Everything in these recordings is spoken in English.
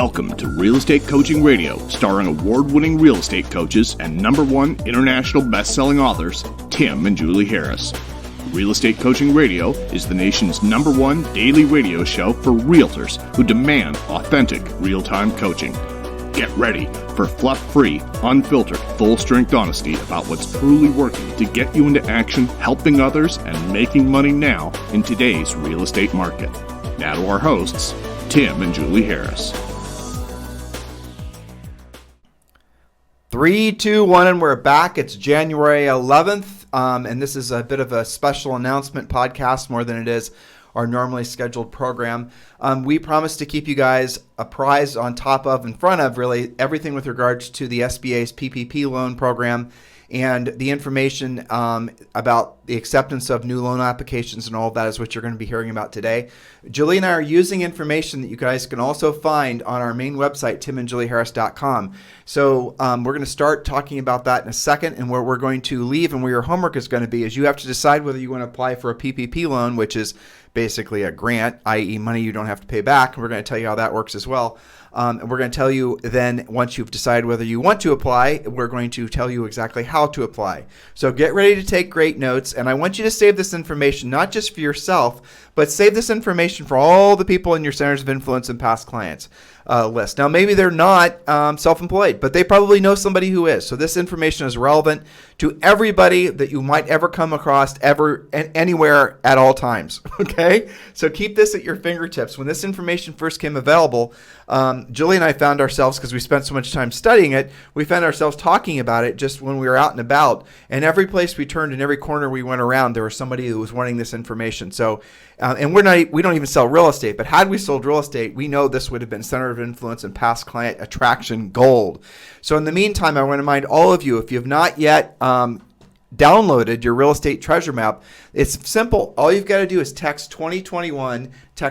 Welcome to Real Estate Coaching Radio, starring award-winning real estate coaches and #1 international best-selling authors, Tim and Julie Harris. Real Estate Coaching Radio is the nation's #1 daily radio show for realtors who demand authentic, real-time coaching. Get ready for fluff-free, unfiltered, full-strength honesty about what's truly working to get you into action, helping others, and making money now in today's real estate market. Now to our hosts, Tim and Julie Harris. 3, 2, 1, and we're back. It's January 11th, and this is a bit of a special announcement podcast more than it is our normally scheduled program. We promise to keep you guys apprised, on top of, in front of, really, everything with regards to the SBA's PPP loan program and the information about the acceptance of new loan applications, and all of that is what you're going to be hearing about today. Julie and I are using information that you guys can also find on our main website, timandjulieharris.com. So we're going to start talking about that in a second, and where we're going to leave and where your homework is going to be is you have to decide whether you want to apply for a PPP loan, which is basically a grant, i.e. money you don't have to pay back. And we're going to tell you how that works as well. And we're going to tell you then, once you've decided whether you want to apply, we're going to tell you exactly how to apply. So get ready to take great notes. And I want you to save this information, not just for yourself, but save this information for all the people in your centers of influence and past clients list. Now, maybe they're not self-employed, but they probably know somebody who is. So this information is relevant to everybody that you might ever come across, ever and anywhere at all times. Okay? So keep this at your fingertips. When this information first came available, Julie and I found ourselves, because we spent so much time studying it, we found ourselves talking about it just when we were out and about. And every place we turned, in every corner we went around, there was somebody who was wanting this information. So, and we don't even sell real estate, but had we sold real estate, we know this would have been center of influence and past client attraction gold. So in the meantime, I want to remind all of you, if you have not yet downloaded your real estate treasure map, it's simple. All you've got to do is text 2021 to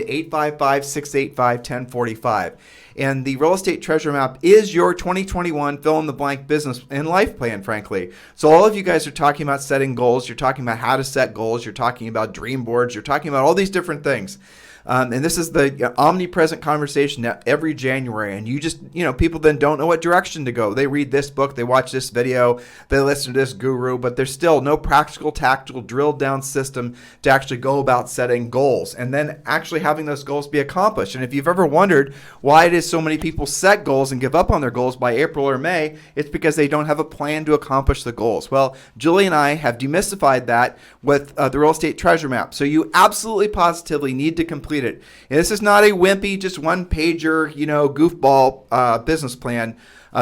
855-685-1045. And the real estate treasure map is your 2021 fill-in-the-blank business and life plan, frankly. So all of you guys are talking about setting goals. You're talking about how to set goals. You're talking about dream boards. You're talking about all these different things. And this is the omnipresent conversation every January. And you just, people then don't know what direction to go. They read this book, they watch this video, they listen to this guru, but there's still no practical, tactical, drilled down system to actually go about setting goals and then actually having those goals be accomplished. And if you've ever wondered why it is so many people set goals and give up on their goals by April or May, it's because they don't have a plan to accomplish the goals. Well, Julie and I have demystified that with the real estate treasure map. So you absolutely positively need to complete it. And this is not a wimpy, just one-pager, goofball business plan.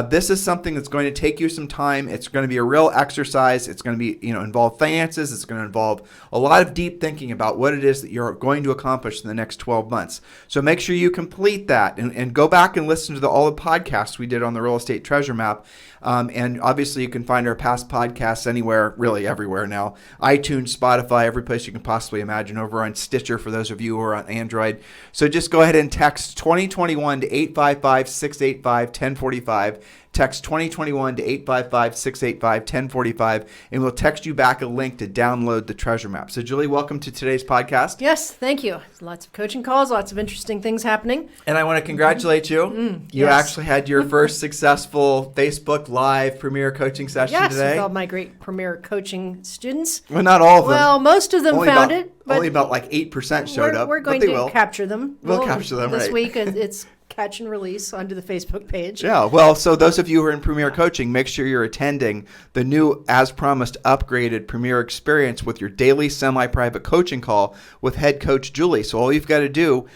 This is something that's going to take you some time. It's going to be a real exercise. It's going to be, involve finances. It's going to involve a lot of deep thinking about what it is that you're going to accomplish in the next 12 months. So make sure you complete that and go back and listen to all the podcasts we did on the real estate treasure map. And obviously you can find our past podcasts anywhere, really everywhere now. iTunes, Spotify, every place you can possibly imagine, over on Stitcher for those of you who are on Android. So just go ahead and text 2021 to 855-685-1045. Text 2021 to 855-685-1045, and we'll text you back a link to download the treasure map. So, Julie, welcome to today's podcast. Yes, thank you. Lots of coaching calls, lots of interesting things happening. And I want to congratulate you. You actually had your first successful Facebook Live Premier Coaching session today. Yes, with all my great Premier Coaching students. Well, not all of them. Well, most of them found it. But only about 8% showed up. We're going to capture them. We'll capture them, this week. It's catch and release onto the Facebook page. Yeah, well, so those of you who are in Premier Coaching, make sure you're attending the new, as promised, upgraded Premier experience with your daily semi-private coaching call with head coach Julie. So all you've got to do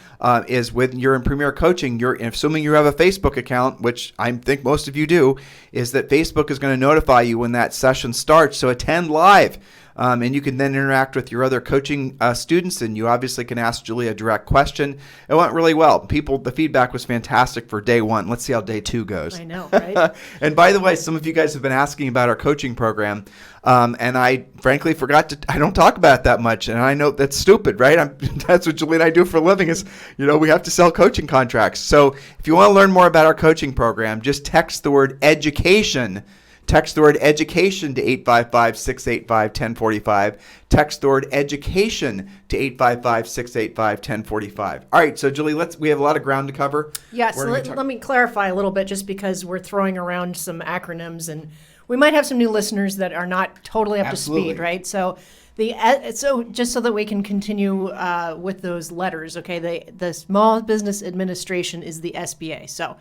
is, when you're in Premier Coaching, assuming you have a Facebook account, which I think most of you do, is that Facebook is going to notify you when that session starts. So attend live. And you can then interact with your other coaching students, and you obviously can ask Julie a direct question. It went really well. The feedback was fantastic for day one. Let's see how day two goes. I know, right? And by the way, some of you guys have been asking about our coaching program, and I frankly forgot to. I don't talk about it that much, and I know that's stupid, right? That's what Julie and I do for a living. Is we have to sell coaching contracts. So if you want to learn more about our coaching program, just text the word education Text the word education to 855-685-1045. Text the word education to 855-685-1045. All right, so Julie, we have a lot of ground to cover. Yes, let me clarify a little bit just because we're throwing around some acronyms and we might have some new listeners that are not totally up Absolutely. to speed, right? So just so that we can continue with those letters, okay? The Small Business Administration is the SBA. So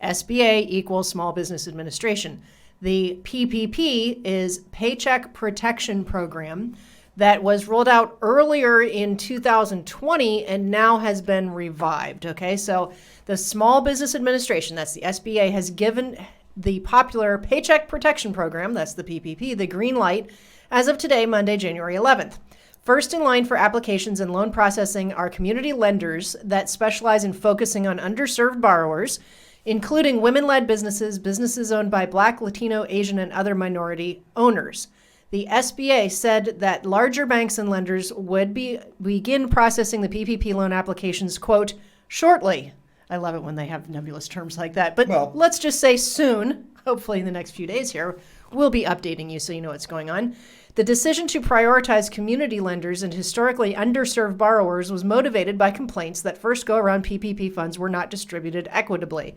SBA equals Small Business Administration. The PPP is Paycheck Protection Program that was rolled out earlier in 2020 and now has been revived, okay? So the Small Business Administration, that's the SBA, has given the popular Paycheck Protection Program, that's the PPP, the green light as of today, Monday, January 11th. First in line for applications and loan processing are community lenders that specialize in focusing on underserved borrowers, including women-led businesses, businesses owned by Black, Latino, Asian, and other minority owners. The SBA said that larger banks and lenders would begin processing the PPP loan applications, quote, shortly. I love it when they have nebulous terms like that. But let's just say soon, hopefully in the next few days here, we'll be updating you so you know what's going on. The decision to prioritize community lenders and historically underserved borrowers was motivated by complaints that first go-around PPP funds were not distributed equitably.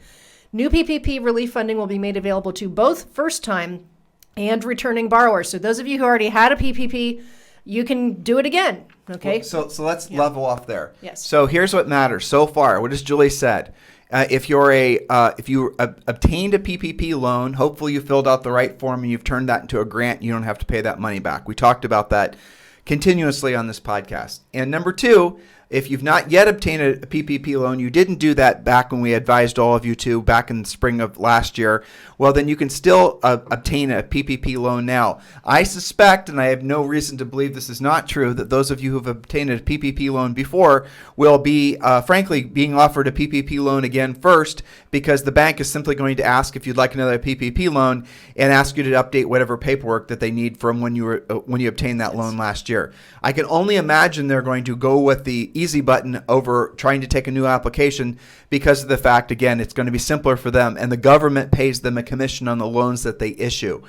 New PPP relief funding will be made available to both first-time and returning borrowers. So those of you who already had a PPP, you can do it again, okay? So let's level off there. Yes. So here's what matters so far. What has Julie said? If you obtained a PPP loan, hopefully you filled out the right form and you've turned that into a grant. You don't have to pay that money back. We talked about that continuously on this podcast. And number two, if you've not yet obtained a PPP loan, you didn't do that back when we advised all of you to back in the spring of last year, well, then you can still obtain a PPP loan now. I suspect, and I have no reason to believe this is not true, that those of you who have obtained a PPP loan before will be, frankly, being offered a PPP loan again first, because the bank is simply going to ask if you'd like another PPP loan and ask you to update whatever paperwork that they need from when you obtained that loan last year. I can only imagine they're going to go with the easy button over trying to take a new application because of the fact, again, it's going to be simpler for them, and the government pays them a commission on the loans that they issue.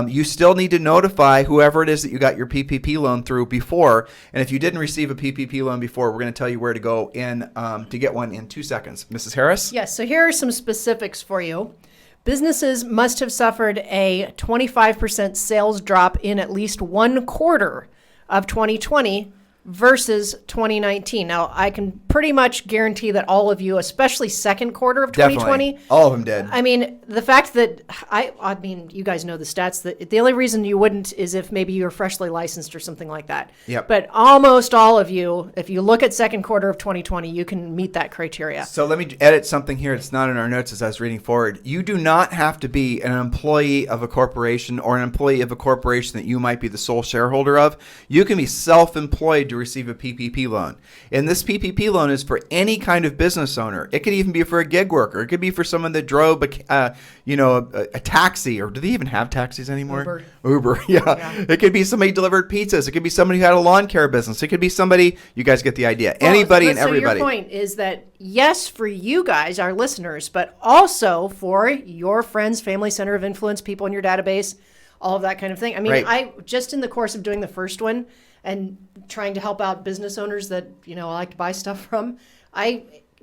You still need to notify whoever it is that you got your PPP loan through before, and if you didn't receive a PPP loan before, we're going to tell you where to go in to get one in 2 seconds. Mrs. Harris? Yes, so here are some specifics for you. Businesses must have suffered a 25% sales drop in at least one quarter of 2020 versus 2019. Now, I can pretty much guarantee that all of you, especially second quarter of 2020, definitely. All of them did. I mean, the fact that I mean, you guys know the stats, that the only reason you wouldn't is if maybe you're freshly licensed or something like that. Yep. But almost all of you, if you look at second quarter of 2020, you can meet that criteria. So let me edit something here. It's not in our notes as I was reading forward. You do not have to be an employee of a corporation or an employee of a corporation that you might be the sole shareholder of. You can be self-employed to receive a PPP loan. And this PPP loan is for any kind of business owner. It could even be for a gig worker. It could be for someone that drove a taxi, or do they even have taxis anymore? Uber, yeah. It could be somebody who delivered pizzas. It could be somebody who had a lawn care business. It could be somebody, you guys get the idea. Anybody and everybody. So your point is that, yes, for you guys, our listeners, but also for your friends, family, center of influence, people in your database, all of that kind of thing. I mean, Right. I just in the course of doing the first one and trying to help out business owners that, I like to buy stuff from, I,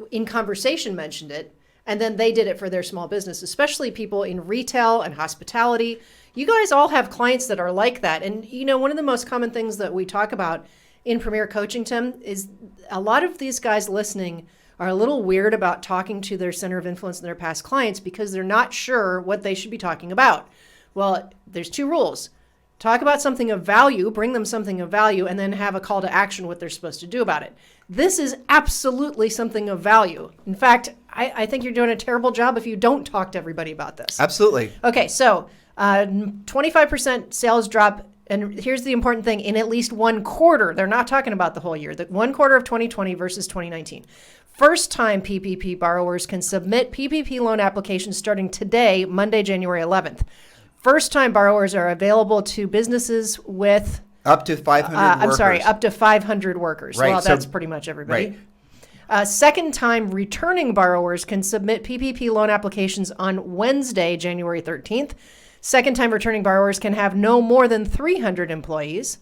in conversation, mentioned it. And then they did it for their small business, especially people in retail and hospitality. You guys all have clients that are like that. And, one of the most common things that we talk about in Premier Coaching, Tim, is a lot of these guys listening are a little weird about talking to their center of influence and their past clients because they're not sure what they should be talking about. Well, there's 2 rules. Talk about something of value, bring them something of value, and then have a call to action what they're supposed to do about it. This is absolutely something of value. In fact, I think you're doing a terrible job if you don't talk to everybody about this. Absolutely. Okay, so 25% sales drop, and here's the important thing, in at least one quarter. They're not talking about the whole year. The 1 quarter of 2020 versus 2019. First-time PPP borrowers can submit PPP loan applications starting today, Monday, January 11th. First-time borrowers are available to businesses with up to 500 workers. up to 500 workers. Right, Well, so- that's pretty much everybody. Right. Second-time returning borrowers can submit PPP loan applications on Wednesday, January 13th. Second-time returning borrowers can have no more than 300 employees.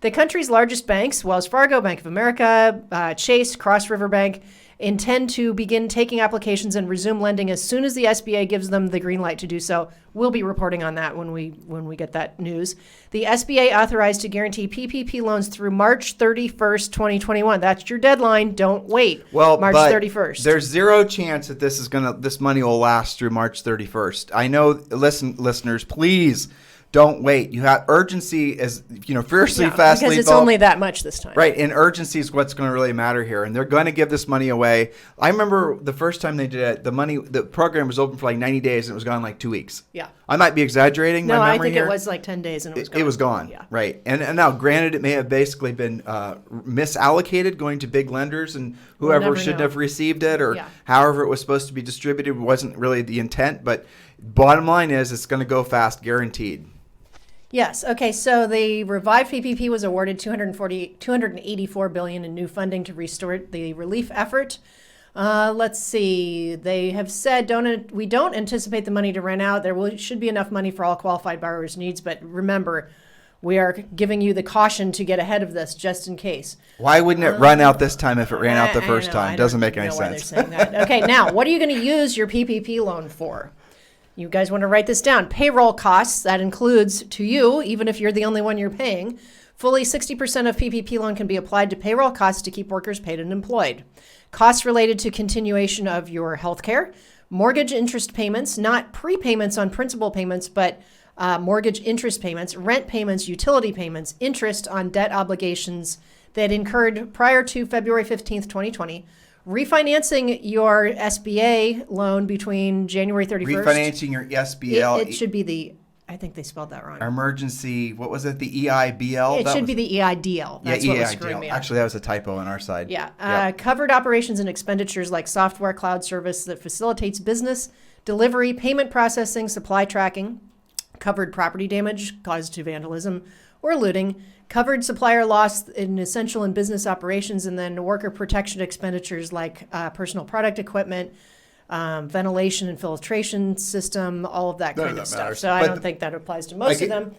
The country's largest banks, Wells Fargo, Bank of America, Chase, Cross River Bank, intend to begin taking applications and resume lending as soon as the SBA gives them the green light to do so. We'll be reporting on that when we get that news. The SBA authorized to guarantee PPP loans through March 31st, 2021. That's your deadline. Don't wait. Well, March but 31st. There's zero chance that this money will last through March 31st. I know, listeners, please don't wait. You have urgency is, fiercely, fast, because it's lethal. only that much this time. Right, and urgency is what's going to really matter here, and they're going to give this money away. I remember the first time they did it, the program was open for like 90 days, and it was gone in like 2 weeks. Yeah. I might be exaggerating my memory I think here. it was like 10 days, and it was gone. It was gone, Yeah. right. And now, granted, it may have basically been misallocated, going to big lenders, and whoever shouldn't have received it, or however it was supposed to be distributed wasn't really the intent. But bottom line is it's going to go fast, guaranteed. Yes. Okay. So the revived PPP was awarded $284 billion in new funding to restore the relief effort. Let's see. They have said we don't anticipate the money to run out. Should be enough money for all qualified borrowers' needs. But remember, we are giving you the caution to get ahead of this just in case. Why wouldn't it run out this time if it ran out the first time? Doesn't make any sense. Why they're saying that. Okay. Now, what are you going to use your PPP loan for? You guys want to write this down. Payroll costs, that includes to you, even if you're the only one you're paying. Fully 60% of PPP loan can be applied to payroll costs to keep workers paid and employed. Costs related to continuation of your health care, mortgage interest payments, not prepayments on principal payments, but mortgage interest payments, rent payments, utility payments, interest on debt obligations that incurred prior to February 15th, 2020. Refinancing your SBA loan between January 31st. Refinancing your SBL. It should be I think they spelled that wrong. Emergency, what was it? The EIBL? It should be the EIDL. That's what was screwing me up. Actually, that was a typo on our side. Yeah. Covered operations and expenditures like software cloud service that facilitates business, delivery, payment processing, supply tracking, covered property damage caused to vandalism or looting, covered supplier loss in essential and business operations, and then worker protection expenditures like personal product equipment, ventilation and filtration system, all of that kind of stuff. So I don't think that applies to most of them.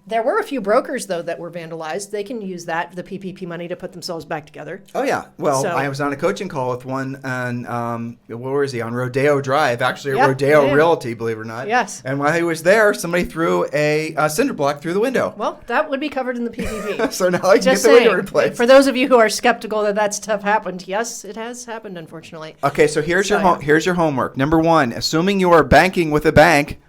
There were a few brokers, though, that were vandalized. They can use the PPP money to put themselves back together. Oh, yeah. Well, I was on a coaching call with one on, where is he? On Rodeo Drive, actually, Rodeo Realty, believe it or not. Yes. And while he was there, somebody threw a cinder block through the window. Well, that would be covered in the PPP. So now I can get the window replaced. For those of you who are skeptical that stuff happened, yes, it has happened, unfortunately. Okay, so here's your homework. Number one, assuming you are banking with a bank,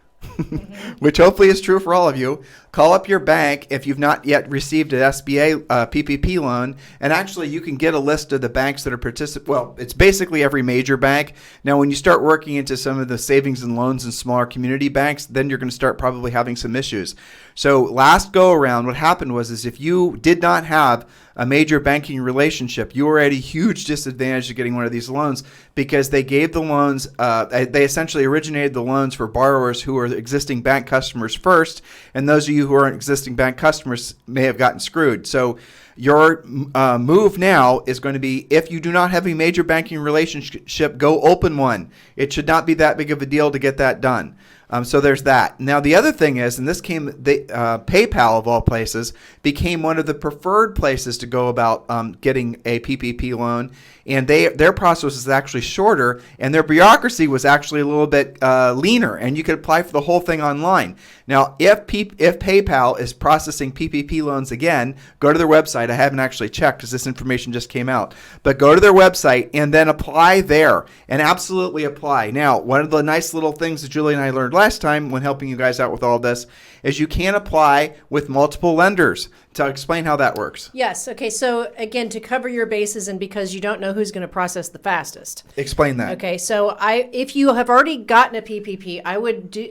which hopefully is true for all of you, call up your bank if you've not yet received an SBA PPP loan, and actually you can get a list of the banks that are participating. Well, it's basically every major bank. Now, when you start working into some of the savings and loans and smaller community banks, then you're going to start probably having some issues. So last go around, what happened was if you did not have a major banking relationship, you were at a huge disadvantage of getting one of these loans because they gave the loans, they essentially originated the loans for borrowers who are existing bank customers first, and those of you who aren't existing bank customers may have gotten screwed. So your move now is going to be, if you do not have a major banking relationship, go open one. It should not be that big of a deal to get that done. So there's that. Now, the other thing is, and this came, PayPal, of all places, became one of the preferred places to go about getting a PPP loan. And their process is actually shorter, and their bureaucracy was actually a little bit leaner, and you could apply for the whole thing online. Now, if PayPal is processing PPP loans again, go to their website. I haven't actually checked because this information just came out. But go to their website and then apply there, and absolutely apply. Now, one of the nice little things that Julie and I learned last time when helping you guys out with all this is you can apply with multiple lenders. To explain how that works. Yes. Okay. So again, to cover your bases, and because you don't know who's going to process the fastest. Explain that. Okay. So if you have already gotten a PPP, I would do,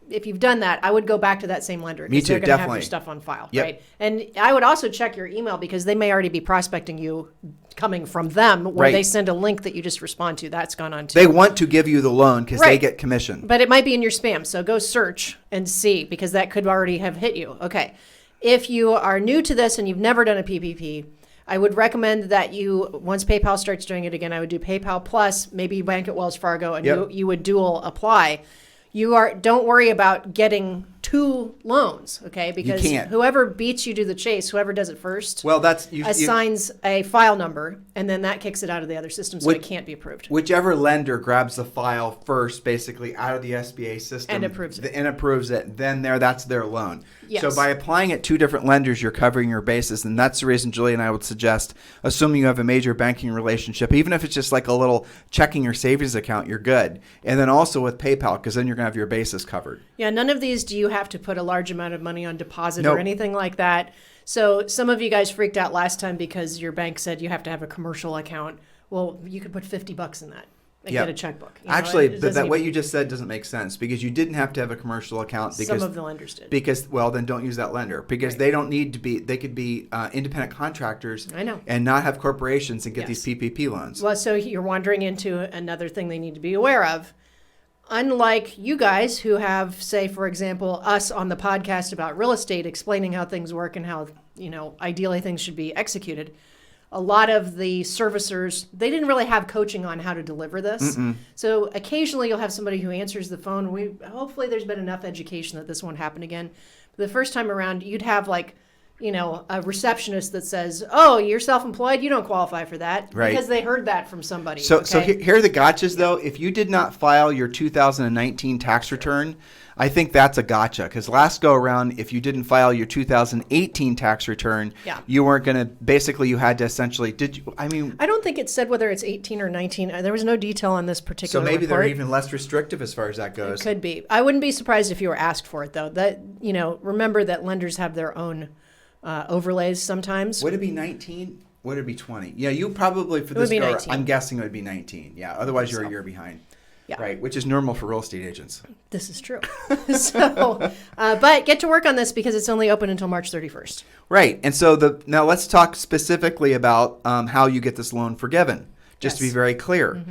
if you've done that, I would go back to that same lender. Me too, they're going to have your definitely. stuff on file, Yep. right? And I would also check your email because they may already be prospecting you coming from them when Right. they send a link that you just respond to. That's gone on too. They want to give you the loan because they Right. get commission. But it might be in your spam, so go search and see because that could already have hit you. Okay. If you are new to this and you've never done a PPP, I would recommend that you, once PayPal starts doing it again, I would do PayPal Plus, maybe bank at Wells Fargo, and Yep. you would dual apply. Don't worry about getting 2 loans, okay? Because can't. whoever beats you to the chase, whoever does it first, Well, that's assigns a file number, and then that kicks it out of the other system, so it can't be approved. Whichever lender grabs the file first, basically out of the SBA system And approves it. and approves it, then that's their loan. Yes. So by applying at 2 different lenders, you're covering your bases, and that's the reason Julie and I would suggest, assuming you have a major banking relationship, even if it's just like a little checking or savings account, you're good. And then also with PayPal, because then you're going to have your bases covered. Yeah, none of these do you have to put a large amount of money on deposit Nope. or anything like that. So some of you guys freaked out last time because your bank said you have to have a commercial account. Well, you could put $50 in that and Yep. get a checkbook. You know, Actually, it doesn't what even- you just said doesn't make sense, because you didn't have to have a commercial account. Because some of the lenders did. Because, well, then don't use that lender, because Right. they don't need to be, they could be independent contractors. I know. And not have corporations and get Yes. these PPP loans. Well, so you're wandering into another thing they need to be aware of. Unlike you guys who have, say, for example, us on the podcast about real estate, explaining how things work and how, ideally things should be executed. A lot of the servicers, they didn't really have coaching on how to deliver this. So occasionally you'll have somebody who answers the phone. Hopefully there's been enough education that this won't happen again. But the first time around, you'd have a receptionist that says, "Oh, you're self-employed. You don't qualify for that," Right. because they heard that from somebody. So okay? here are the gotchas, though. If you did not file your 2019 tax return, I think that's a gotcha. Because last go around, if you didn't file your 2018 tax return, Yeah. you weren't going to. Basically, you had to essentially. I don't think it said whether it's 18 or 19. There was no detail on this So particular maybe report. they're even less restrictive as far as that goes. It could be. I wouldn't be surprised if you were asked for it, though. That remember that lenders have their own overlays sometimes. Would it be 19? Would it be 20? Yeah, you probably for would this be go, 19. I'm guessing it would be 19. Yeah, otherwise you're a So. year behind. Yeah. Right, which is normal for real estate agents. This is true. But get to work on this because it's only open until March 31st. Right, and so now let's talk specifically about how you get this loan forgiven. Just to be Yes. very clear,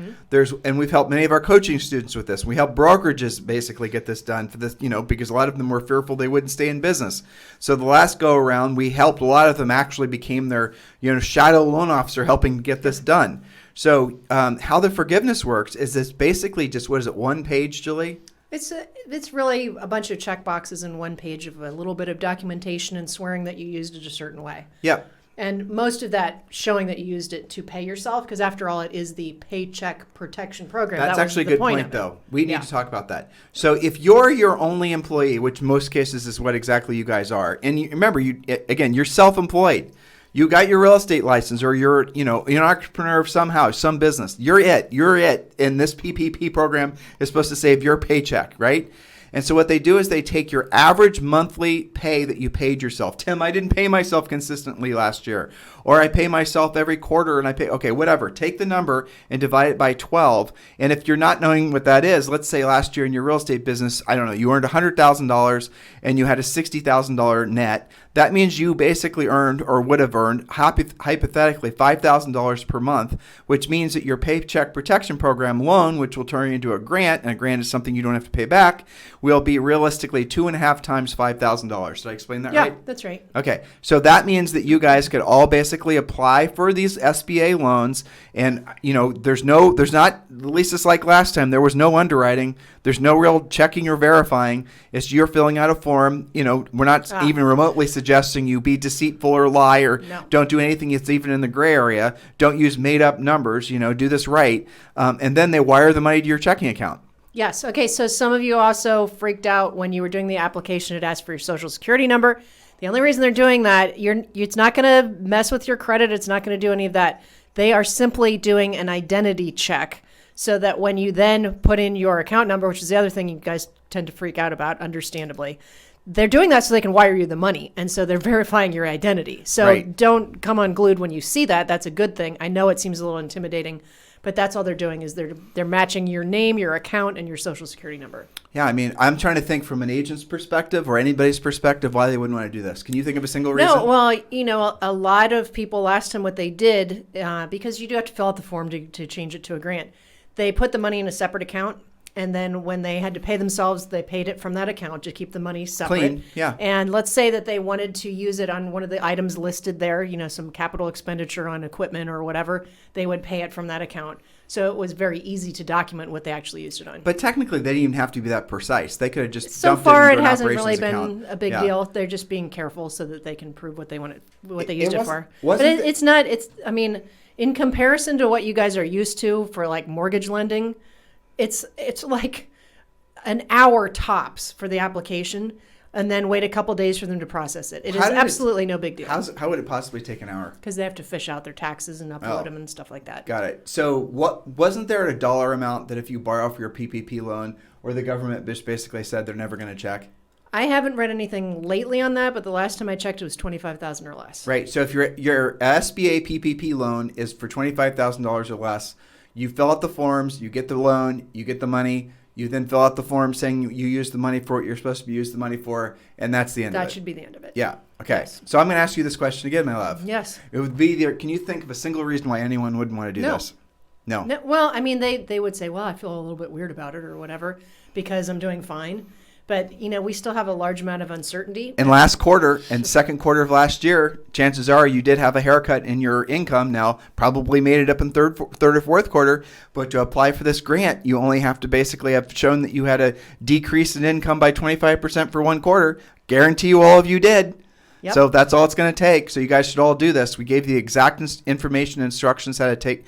and we've helped many of our coaching students with this. We help brokerages basically get this done for this, because a lot of them were fearful they wouldn't stay in business. So the last go around, we helped a lot of them actually became their, shadow loan officer helping get this done. So how the forgiveness works is this basically just, what is it, one page, Julie? It's really a bunch of check boxes in one page of a little bit of documentation and swearing that you used it a certain way. Yep. And most of that showing that you used it to pay yourself, because after all, it is the Paycheck Protection Program. That's That was actually a the good point point, of it. though. We need Yeah. to talk about that. So if you're your only employee, which most cases is what exactly you guys are, and remember, you're self-employed. You got your real estate license, or you're an entrepreneur of some house, some business. You're it. And this PPP program is supposed to save your paycheck, right? And so what they do is they take your average monthly pay that you paid yourself. Tim, I didn't pay myself consistently last year. Or I pay myself every quarter and okay, whatever. Take the number and divide it by 12. And if you're not knowing what that is, let's say last year in your real estate business, I don't know, you earned $100,000 and you had a $60,000 net. That means you basically earned, or would have earned, hypothetically $5,000 per month, which means that your Paycheck Protection Program loan, which will turn into a grant, and a grant is something you don't have to pay back, will be realistically 2.5 times $5,000. Did I explain that right? Yeah, that's right. Okay, so that means that you guys could all basically apply for these SBA loans, and there's not, at least it's like last time, there was no underwriting, there's no real checking or verifying. It's you're filling out a form. We're not even remotely suggesting you be deceitful or lie, or don't do anything that's even in the gray area. Don't use made up numbers. Do this right, and then they wire the money to your checking account. Yes. Okay. So some of you also freaked out when you were doing the application. It asked for your social security number. The only reason they're doing that, it's not going to mess with your credit. It's not going to do any of that. They are simply doing an identity check so that when you then put in your account number, which is the other thing you guys tend to freak out about, understandably, they're doing that so they can wire you the money. And so they're verifying your identity. So Don't come unglued when you see that. That's a good thing. I know it seems a little intimidating, but that's all they're doing is they're matching your name, your account, and your social security number. Yeah, I mean, I'm trying to think from an agent's perspective or anybody's perspective why they wouldn't want to do this. Can you think of a single reason? No, well, a lot of people last time what they did, because you do have to fill out the form to change it to a grant, they put the money in a separate account. And then when they had to pay themselves, they paid it from that account to keep the money separate. Clean, yeah. And let's say that they wanted to use it on one of the items listed there, some capital expenditure on equipment or whatever, they would pay it from that account. So it was very easy to document what they actually used it on. But technically, they didn't even have to be that precise. They could have just So dumped far, it it into an hasn't really operations been account. a big Yeah. deal. They're just being careful so that they can prove what they used it for. wasn't But it's not. I mean, in comparison to what you guys are used to for like mortgage lending, it's like an hour tops for the application, and then wait a couple days for them to process it. It is absolutely no big deal. How would it possibly take an hour? Because they have to fish out their taxes and upload Oh. them and stuff like that. Got it. So wasn't there a dollar amount that if you borrow for your PPP loan, or the government just basically said they're never going to check? I haven't read anything lately on that, but the last time I checked, it was $25,000 or less. Right. So if your SBA PPP loan is for $25,000 or less, you fill out the forms, you get the loan, you get the money. You then fill out the form saying you use the money for what you're supposed to be used the money for, and that's the end of it. That should be the end of it. Yeah. Okay. Yes. So I'm going to ask you this question again, my love. Yes. It would be there. Can you think of a single reason why anyone wouldn't want to do No. this? No. No, well, I mean, they would say, well, I feel a little bit weird about it or whatever because I'm doing fine. But, we still have a large amount of uncertainty. In last quarter and second quarter of last year, chances are you did have a haircut in your income. Now, probably made it up in third or fourth quarter. But to apply for this grant, you only have to basically have shown that you had a decrease in income by 25% for one quarter. Guarantee you all of you did. Yep. So that's all it's going to take. So you guys should all do this. We gave you the exact information and instructions how to take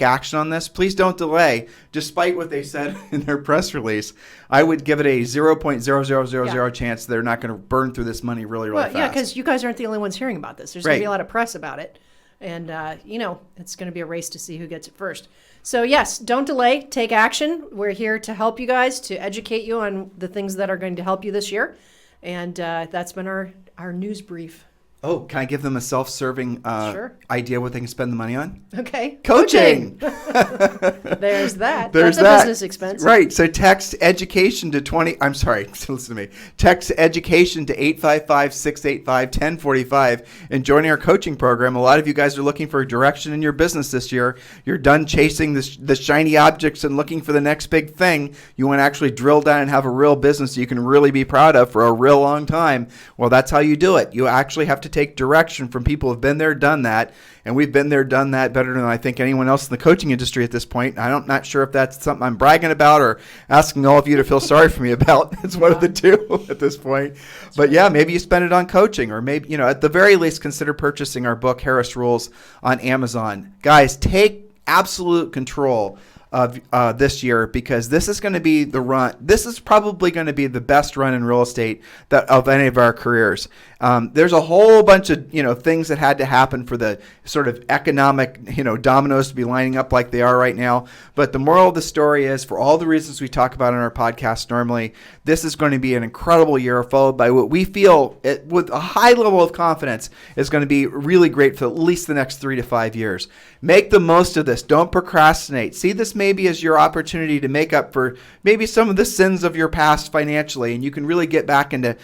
action on this. Please don't delay. Despite what they said in their press release, I would give it a 0.0000 chance they're not going to burn through this money really fast. Yeah, because you guys aren't the only ones hearing about this. There's going to be a lot of press about it. And, it's going to be a race to see who gets it first. So, yes, don't delay. Take action. We're here to help you guys, to educate you on the things that are going to help you this year. And that's been our news brief. Oh, can I give them a self-serving Sure. idea what they can spend the money on? Okay. Coaching. There's that. There's That's a business expense. Right. So text education to listen to me. Text education to 855-685-1045 and join our coaching program. A lot of you guys are looking for a direction in your business this year. You're done chasing the shiny objects and looking for the next big thing. You want to actually drill down and have a real business you can really be proud of for a real long time. Well, that's how you do it. You actually have to take direction from people who've been there, done that. And we've been there, done that better than I think anyone else in the coaching industry at this point. I'm not sure if that's something I'm bragging about or asking all of you to feel sorry for me about. It's one of the two at this point. But yeah, maybe you spend it on coaching, or maybe, at the very least, consider purchasing our book, Harris Rules, on Amazon. Guys, take absolute control of this year, because this is going to be the run. This is probably going to be the best run in real estate of any of our careers. There's a whole bunch of things that had to happen for the sort of economic dominoes to be lining up like they are right now. But the moral of the story is, for all the reasons we talk about in our podcast normally, this is going to be an incredible year, followed by what we feel with a high level of confidence is going to be really great for at least the next 3 to 5 years. Make the most of this. Don't procrastinate. See this maybe as your opportunity to make up for maybe some of the sins of your past financially, and you can really get back into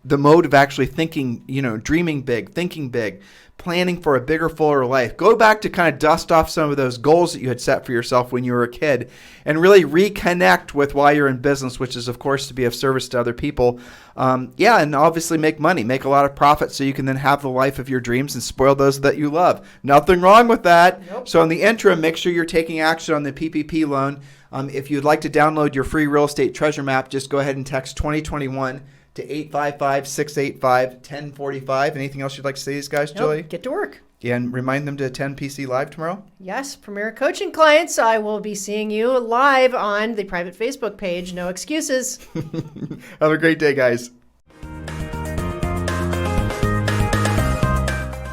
the mode of actually thinking, dreaming big, thinking big, planning for a bigger, fuller life. Go back to kind of dust off some of those goals that you had set for yourself when you were a kid, and really reconnect with why you're in business, which is, of course, to be of service to other people. And obviously make money, make a lot of profit, so you can then have the life of your dreams and spoil those that you love. Nothing wrong with that. Nope. So in the interim, make sure you're taking action on the PPP loan. If you'd like to download your free real estate treasure map, just go ahead and text 2021 to 855-685-1045. Anything else you'd like to say to these guys, Julie? Get to work. And remind them to attend PC Live tomorrow. Yes, Premier Coaching clients, I will be seeing you live on the private Facebook page. No excuses. Have a great day, guys.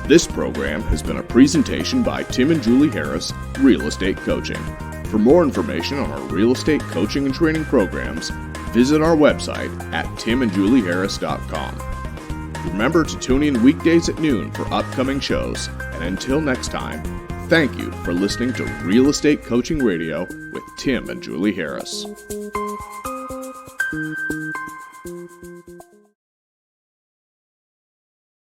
This program has been a presentation by Tim and Julie Harris, Real Estate Coaching. For more information on our real estate coaching and training programs, visit our website at timandjulieharris.com. Remember to tune in weekdays at noon for upcoming shows. And until next time, thank you for listening to Real Estate Coaching Radio with Tim and Julie Harris.